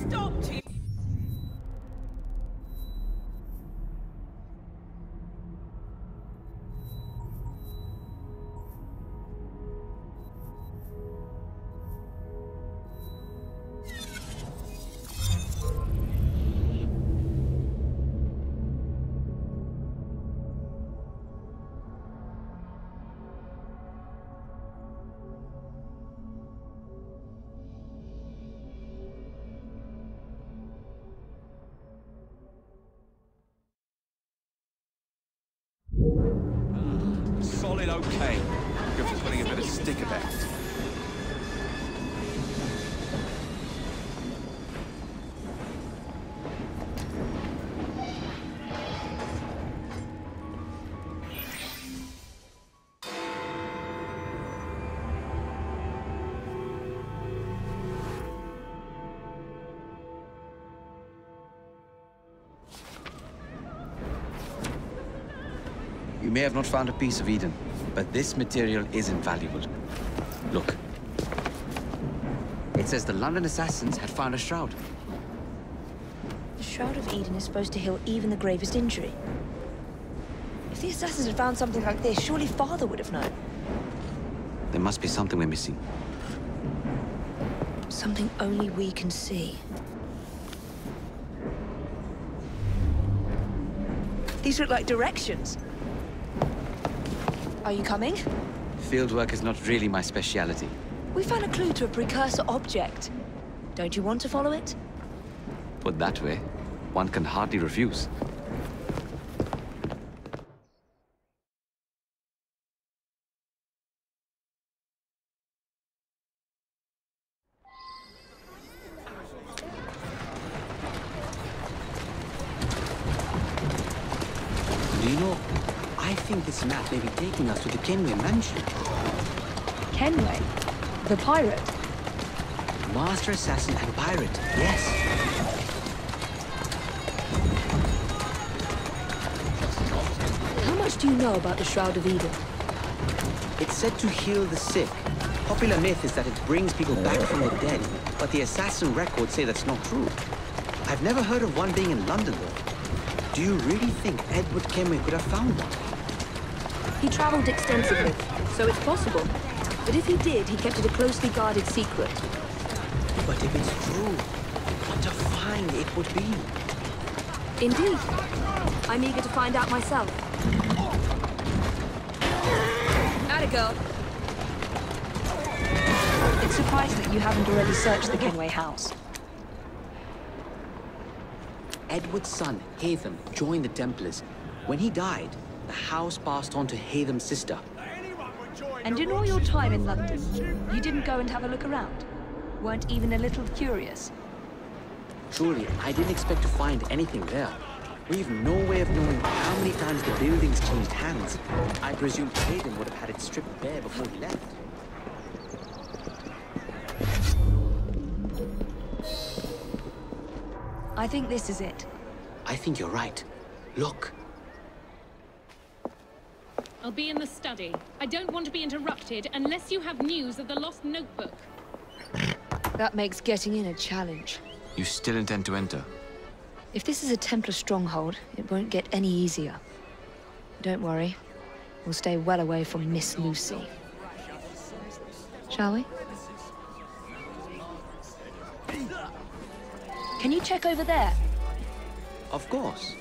stopped him. Solid okay. Good for putting a bit of stick about. You may have not found a piece of Eden, but this material is invaluable. Look. It says the London assassins had found a shroud. The Shroud of Eden is supposed to heal even the gravest injury. If the assassins had found something like this, surely Father would have known. There must be something we're missing. Something only we can see. These look like directions. Are you coming? Fieldwork is not really my speciality. We found a clue to a precursor object. Don't you want to follow it? Put that way, one can hardly refuse. Do you know, I think this map may be taking us to the Kenway mansion. Kenway? The pirate? Master assassin and pirate, yes. How much do you know about the Shroud of Eden? It's said to heal the sick. Popular myth is that it brings people back from the dead, but the assassin records say that's not true. I've never heard of one being in London, though. Do you really think Edward Kenway could have found one? He traveled extensively, so it's possible. But if he did, he kept it a closely guarded secret. But if it's true, what a find it would be. Indeed. I'm eager to find out myself. Atta girl. It's surprising that you haven't already searched the Kenway house. Edward's son, Hatham, joined the Templars. When he died, the house passed on to Hatham's sister. And in all your time in London, you didn't go and have a look around? Weren't even a little curious? Truly, I didn't expect to find anything there. We've no way of knowing how many times the building's changed hands. I presume Hatham would have had it stripped bare before he left. I think this is it. I think you're right. Look. I'll be in the study. I don't want to be interrupted unless you have news of the lost notebook. That makes getting in a challenge. You still intend to enter? If this is a Templar stronghold, it won't get any easier. Don't worry. We'll stay well away from Miss Lucy. Shall we? Can you check over there? Of course.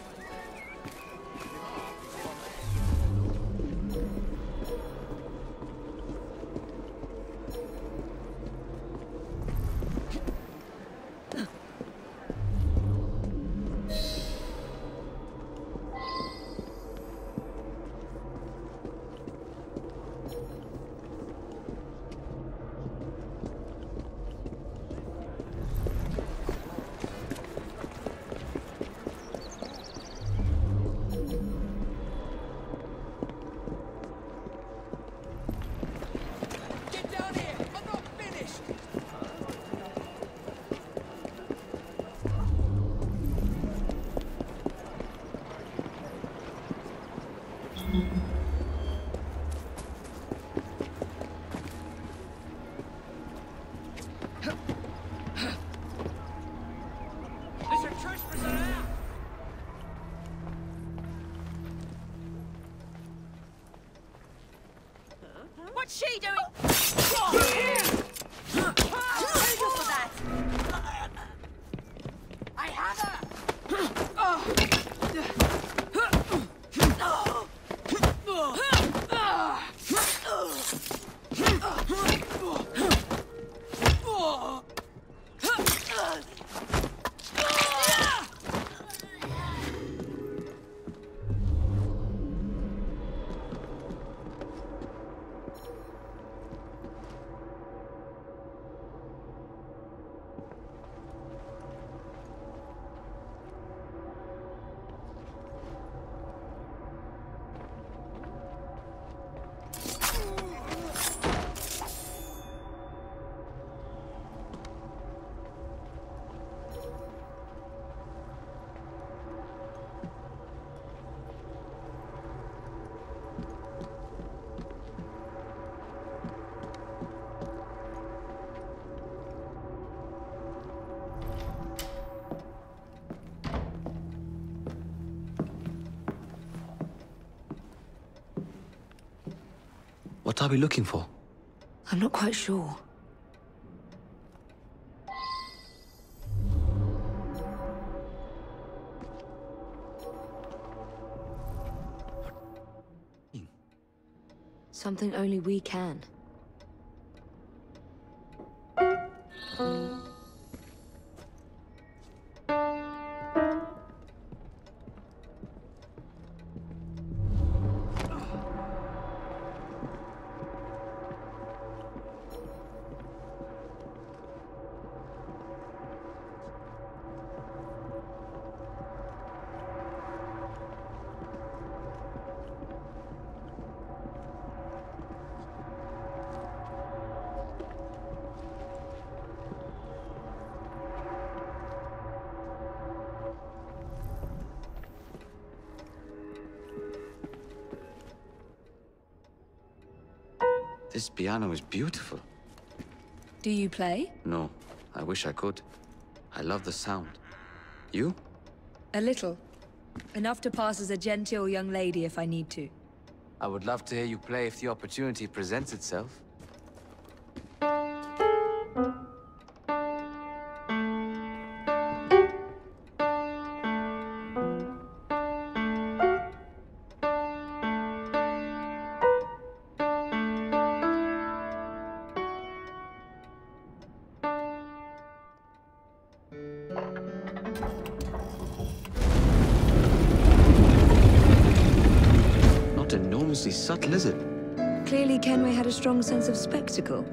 What are we looking for? I'm not quite sure. Something only we can. This piano is beautiful. Do you play? No, I wish I could. I love the sound. You? A little. Enough to pass as a genteel young lady if I need to. I would love to hear you play if the opportunity presents itself. Not enormously subtle, is it? Clearly Kenway had a strong sense of spectacle.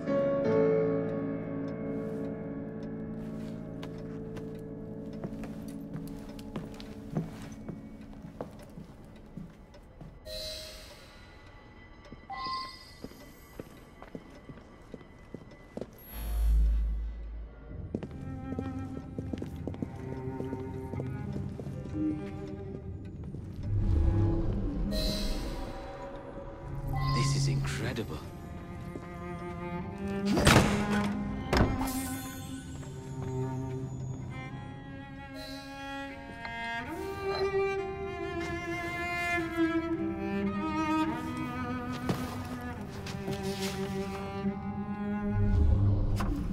This is incredible.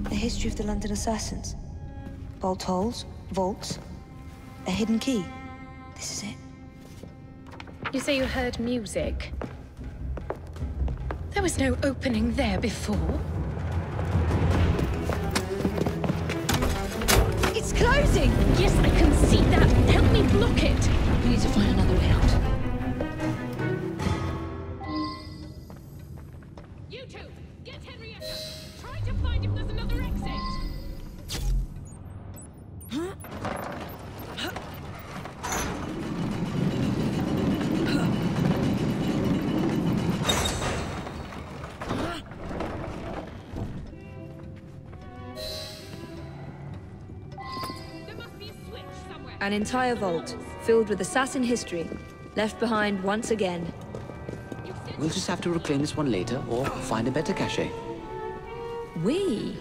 The history of the London assassins. Bolt holes, vaults, a hidden key. This is it. You say you heard music? There was no opening there before. It's closing! Yes, I can see that. Help me block it. We need to find another way out. You two, get Henrietta. Try to find if there's another exit. There must be a switch somewhere. An entire vault, filled with assassin history, left behind once again. We'll just have to reclaim this one later, or find a better cache. We?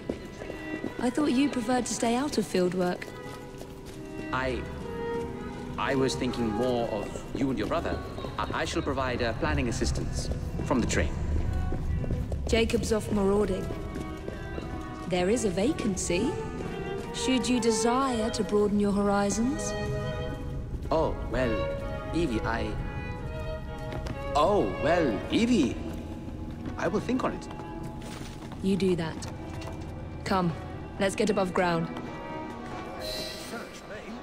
I thought you preferred to stay out of field work. I was thinking more of you and your brother. I shall provide planning assistance from the train. Jacob's off marauding. There is a vacancy. Should you desire to broaden your horizons? Oh, well, Evie, Oh, well, Evie, I will think on it. You do that. Come, let's get above ground. Search me.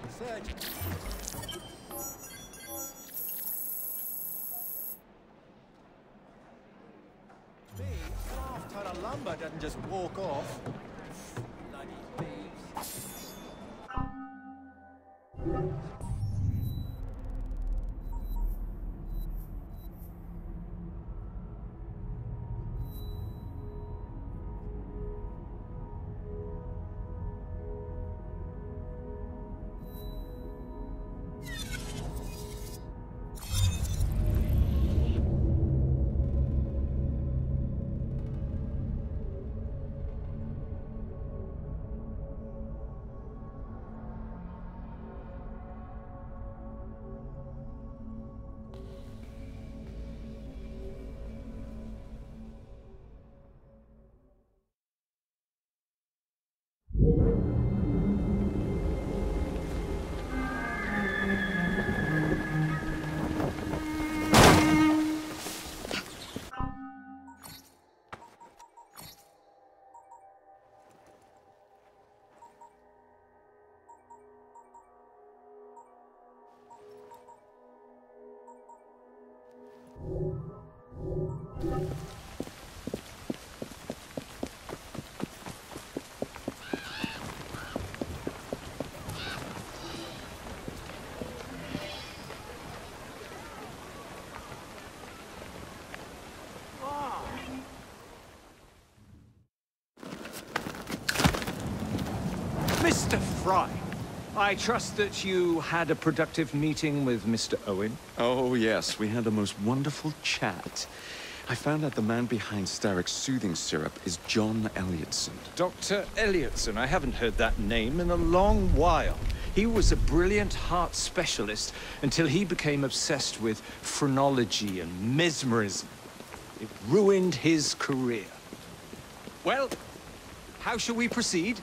Search. Me, half ton of lumber doesn't just walk off. Bloody thieves. Mr. Fry, I trust that you had a productive meeting with Mr. Owen. Oh, yes. We had the most wonderful chat. I found out the man behind Starrick's soothing syrup is John Elliotson. Dr. Elliotson, I haven't heard that name in a long while. He was a brilliant heart specialist until he became obsessed with phrenology and mesmerism. It ruined his career. Well, how shall we proceed?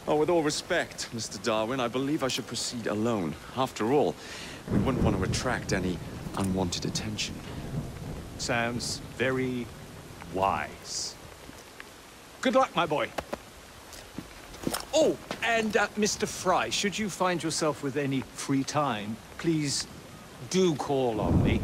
Oh, with all respect, Mr. Darwin, I believe I should proceed alone. After all, we wouldn't want to attract any unwanted attention. Sounds very wise. Good luck, my boy. Oh, and Mr. Fry, should you find yourself with any free time, please do call on me.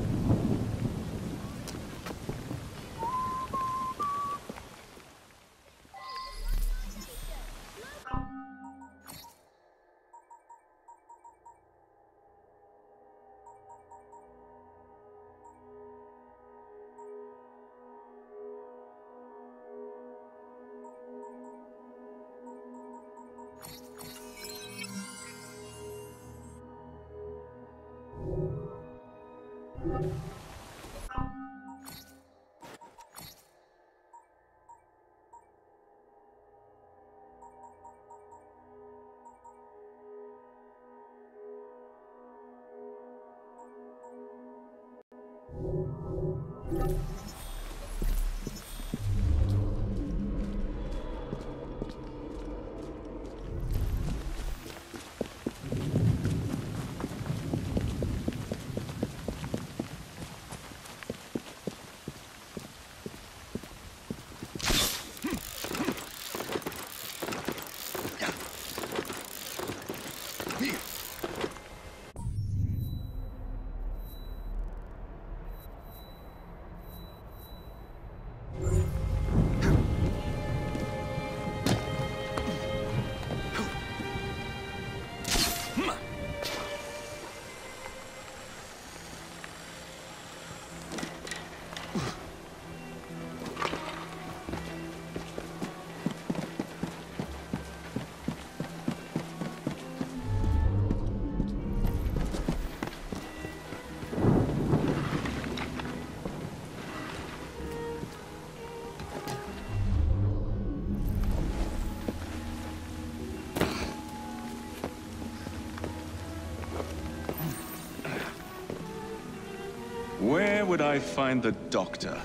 Where would I find the doctor?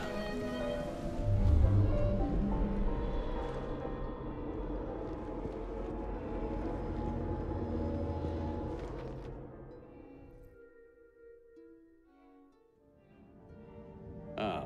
Ah.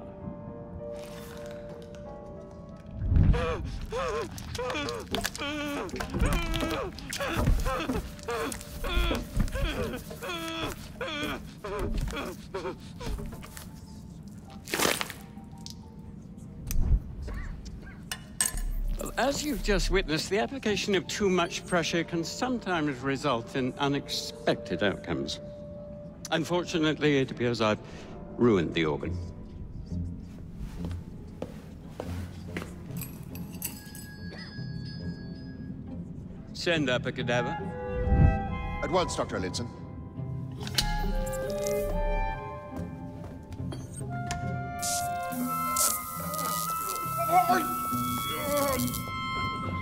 Well, as you've just witnessed, the application of too much pressure can sometimes result in unexpected outcomes. Unfortunately, it appears I've ruined the organ. Send up a cadaver. At once, Dr. Elliotson.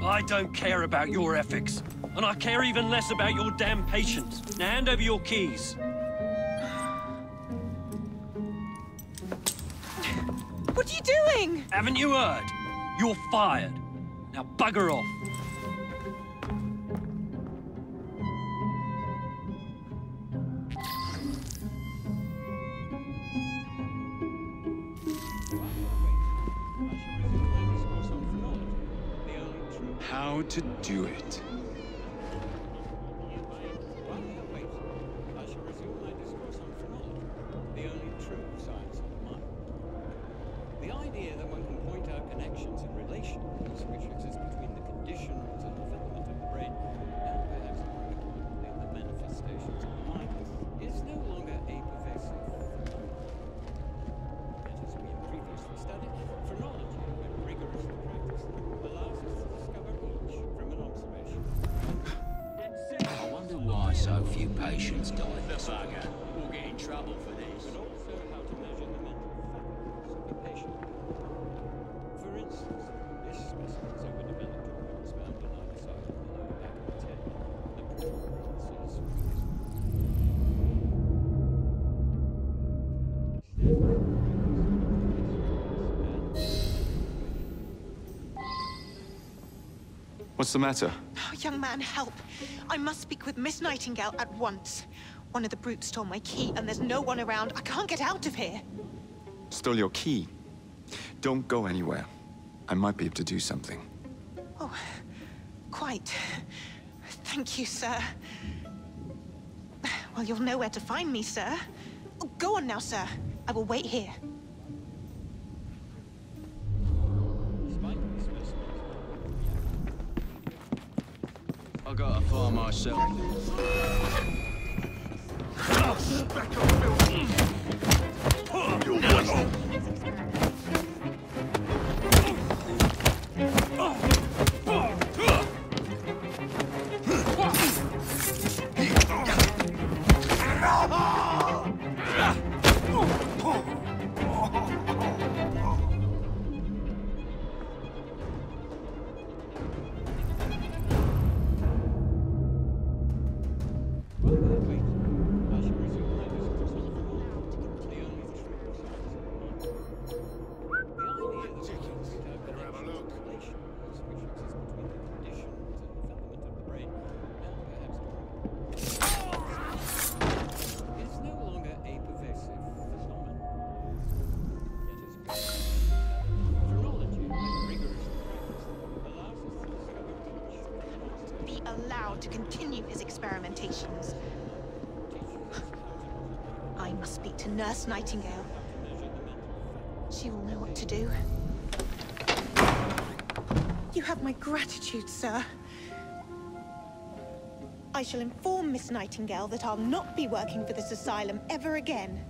I don't care about your ethics, and I care even less about your damn patients. Now hand over your keys. What are you doing? Haven't you heard? You're fired. Now bugger off. How to do it. I shall resume my discourse on phrenology, the only true science of the mind. The idea that one can point out connections and relations which exist between the conditions and development of the brain, and perhaps more importantly, the manifestations of the mind, is no longer a pervasive phenomenon. Yet, as we have previously studied, phrenology, when rigorously practiced, allows us to discover each from an observation. few patients died. The bugger. We'll get in trouble for this. But also how to measure the mental faculties of a patient. For instance, this specimen's overdeveloped organs found on either side of the lower back of its head. The protuberance is What's the matter? Oh, young man, help. I must speak with Miss Nightingale at once. One of the brutes stole my key, and there's no one around. I can't get out of here. Stole your key. Don't go anywhere. I might be able to do something. Oh, quite. Thank you, sir. Well, you'll know where to find me, sir. Oh, go on now, sir. I will wait here. I got a fire myself. To continue his experimentations. I must speak to Nurse Nightingale. She will know what to do. You have my gratitude, sir. I shall inform Miss Nightingale that I'll not be working for this asylum ever again.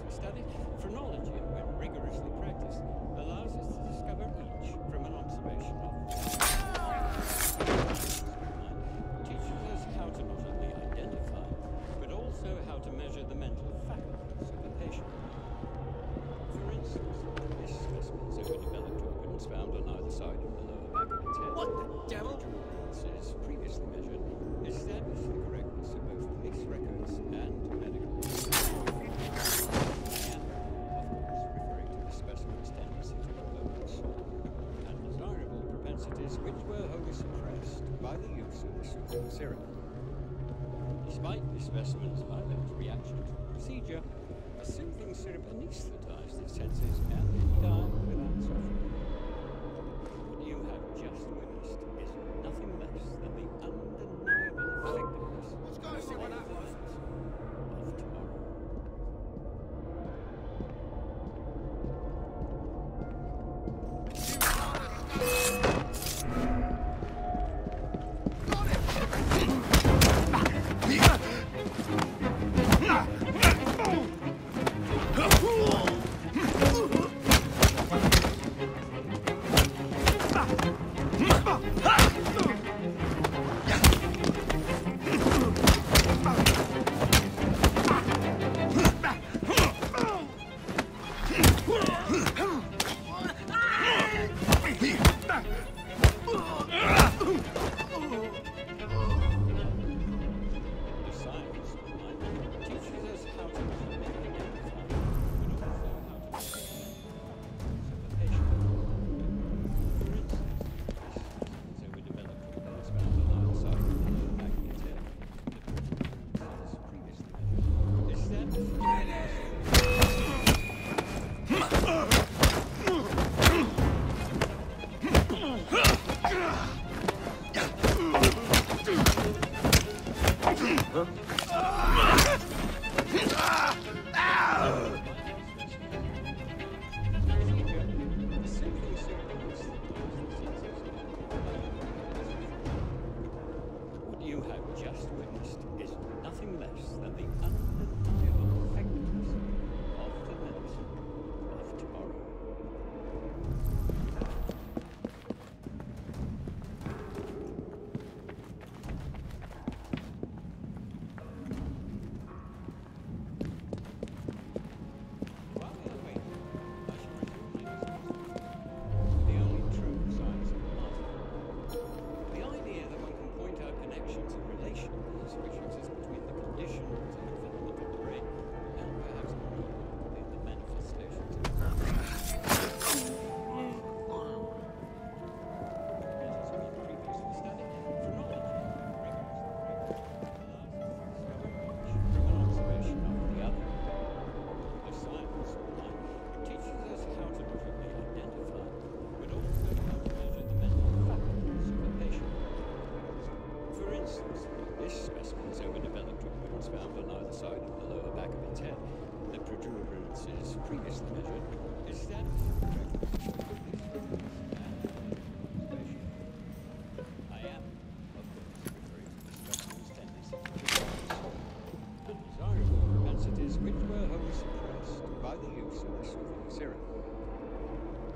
Studied phrenology and when rigorously practiced, allows us to discover each from an observation of teaches us how to not only identify, but also how to measure the mental faculties of a patient. For instance, this specimen's overdeveloped organs found on either side of the lower back of its head. What the devil? As previously measured, establish the correctness of both police records and medical records. I am, of course, referring to the specimen's tendency to develop undesirable propensities which were wholly suppressed by the use of the soothing serum. Despite the specimen's violent reaction to the procedure, the soothing syrup anesthetized its senses and it died without suffering. What you have just witnessed is nothing less than the undeniable effectiveness of tomorrow.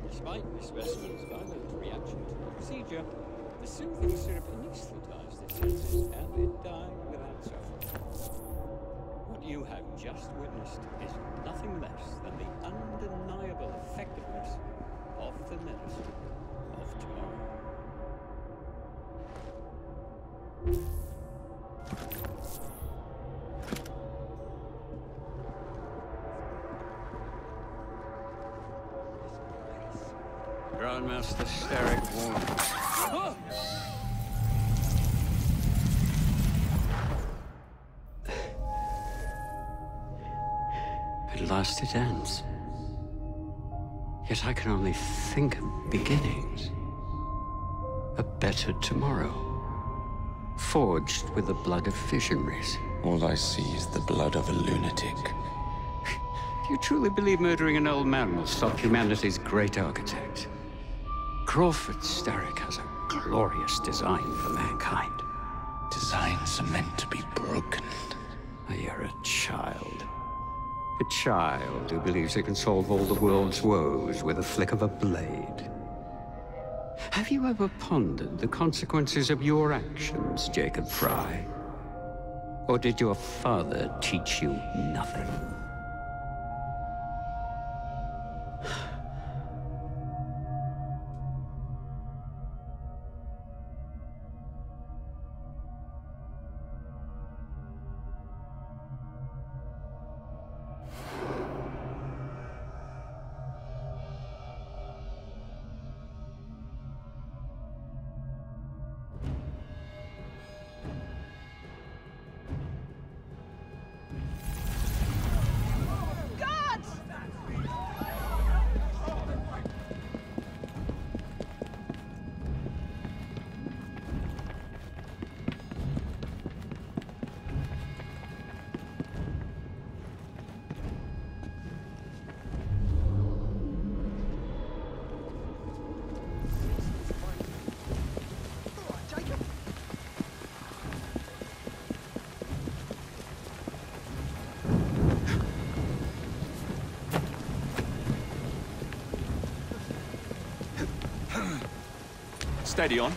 Despite the specimen's violent reaction to the procedure, the soothing syrup anesthetized its senses and it died without suffering. What you have just witnessed is nothing less than the undeniable effectiveness of the medicine of tomorrow. Grandmaster Starrick warned. At last it ends. Yet I can only think of beginnings. A better tomorrow. Forged with the blood of visionaries. All I see is the blood of a lunatic. Do you truly believe murdering an old man will stop humanity's great architect? Crawford Starrick has a glorious design for mankind. Designs are meant to be broken. You're a child. It child who believes he can solve all the world's woes with a flick of a blade. Have you ever pondered the consequences of your actions, Jacob Fry? Or did your father teach you nothing? Steady on.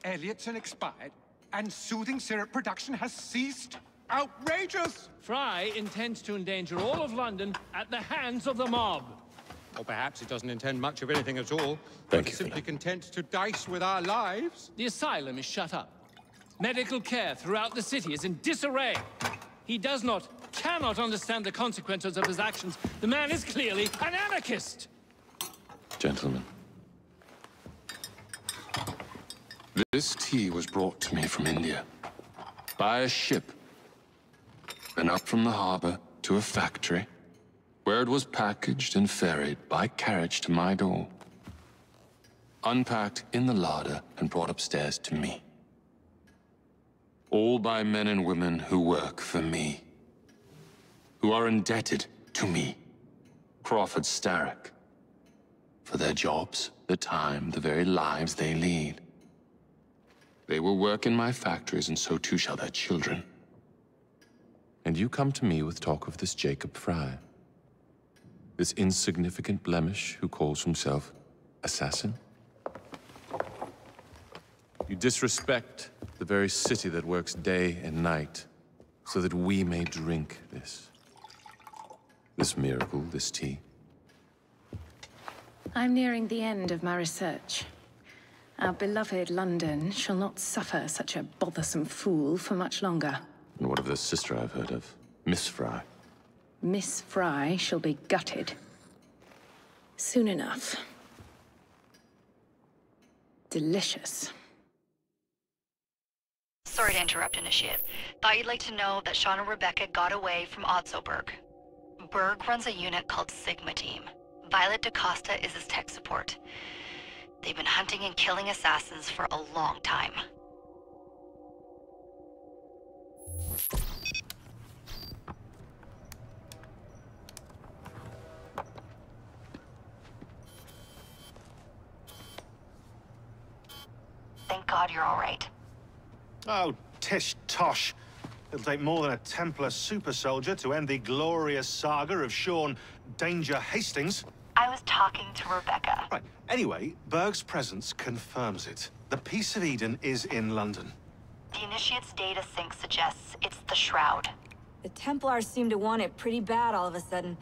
Elliotson expired, and soothing syrup production has ceased? Outrageous! Fry intends to endanger all of London at the hands of the mob. Or perhaps he doesn't intend much of anything at all. Thank but you, simply content to dice with our lives. The asylum is shut up. Medical care throughout the city is in disarray. He cannot understand the consequences of his actions. The man is clearly an anarchist! Gentlemen. This tea was brought to me from India. By a ship. Then up from the harbor to a factory, where it was packaged and ferried by carriage to my door. Unpacked in the larder and brought upstairs to me. All by men and women who work for me. Who are indebted to me, Crawford Starrick, for their jobs, the time, the very lives they lead. They will work in my factories, and so too shall their children. And you come to me with talk of this Jacob Fry. This insignificant blemish who calls himself assassin? You disrespect the very city that works day and night so that we may drink this miracle, this tea. I'm nearing the end of my research. Our beloved London shall not suffer such a bothersome fool for much longer. And what of the sister I've heard of, Miss Fry? Miss Fry shall be gutted. Soon enough. Delicious. Sorry to interrupt, Initiate. Thought you'd like to know that Sean and Rebecca got away from Otzoberg. Berg runs a unit called Sigma Team. Violet DaCosta is his tech support. They've been hunting and killing assassins for a long time. Thank God you're all right. Oh, tish tosh. It'll take more than a Templar super soldier to end the glorious saga of Sean Danger Hastings. I was talking to Rebecca. Right. Anyway, Berg's presence confirms it. The Peace of Eden is in London. The Initiate's data sync suggests it's the Shroud. The Templars seem to want it pretty bad all of a sudden.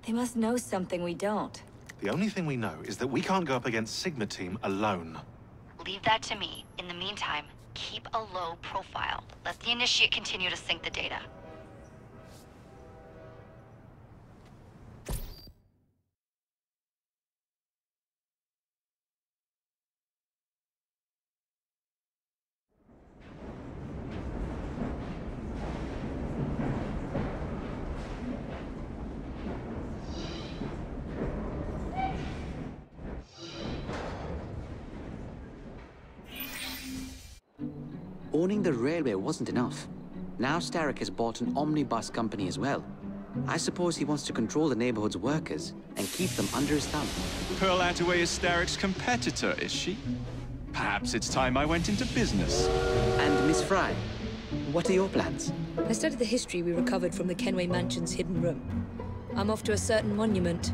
They must know something we don't. The only thing we know is that we can't go up against Sigma Team alone. Leave that to me. In the meantime, keep a low profile. Let the Initiate continue to sync the data. Owning the railway wasn't enough. Now Starrick has bought an omnibus company as well. I suppose he wants to control the neighborhood's workers and keep them under his thumb. Pearl Attaway is Starrick's competitor, is she? Perhaps it's time I went into business. And Miss Fry, what are your plans? I studied the history we recovered from the Kenway Mansion's hidden room. I'm off to a certain monument.